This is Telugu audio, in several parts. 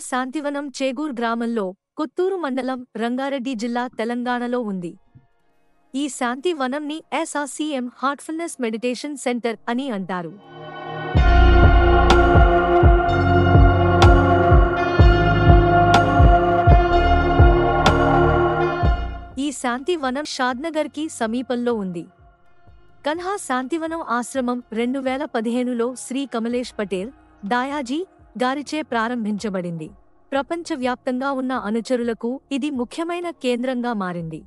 శాంతివనం చేగూర్ గ్రామంలో, కొత్తూరు మండలం, రంగారెడ్డి జిల్లా, తెలంగాణలో ఉంది. ఈ శాంతివనంని SRCM హార్ట్ఫుల్నెస్ మెడిటేషన్ సెంటర్ అని అంటారు. ఈ శాంతివనం షాద్నగర్కి సమీపంలో ఉంది. కన్హా శాంతివనం ఆశ్రమం 2015లో శ్రీ కమలేష్ పటేల్, దాయాజీ గారిచే ప్రారంభించబడింది. ప్రపంచవ్యాప్తంగా ఉన్న అనుచరులకు ఇది ముఖ్యమైన కేంద్రంగా మారింది.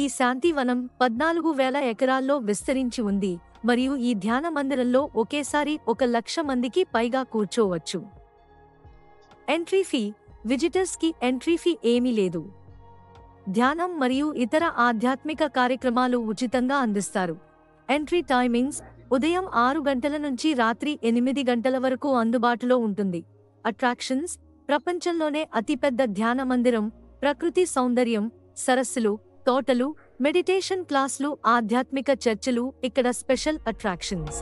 ఈ శాంతివనం 14,000 ఎకరాల్లో విస్తరించి ఉంది మరియు ఈ ధ్యాన మందిరంలో ఒకేసారి 1,00,000 మందికి పైగా కూర్చోవచ్చు. ఎంట్రీ ఫీ, విజిటర్స్ కి ఎంట్రీ ఫీ ఏమీ లేదు. ధ్యానం మరియు ఇతర ఆధ్యాత్మిక కార్యక్రమాలు ఉచితంగా అందిస్తారు. ఎంట్రీ టైమింగ్స్ ఉదయం 6 గంటల నుంచి రాత్రి 8 గంటల వరకు అందుబాటులో ఉంటుంది. అట్రాక్షన్స్: ప్రపంచంలోనే అతిపెద్ద ధ్యాన మందిరం, ప్రకృతి సౌందర్యం, సరస్సులు, తోటలు, మెడిటేషన్ క్లాసులు, ఆధ్యాత్మిక చర్చలు ఇక్కడ స్పెషల్ అట్రాక్షన్స్.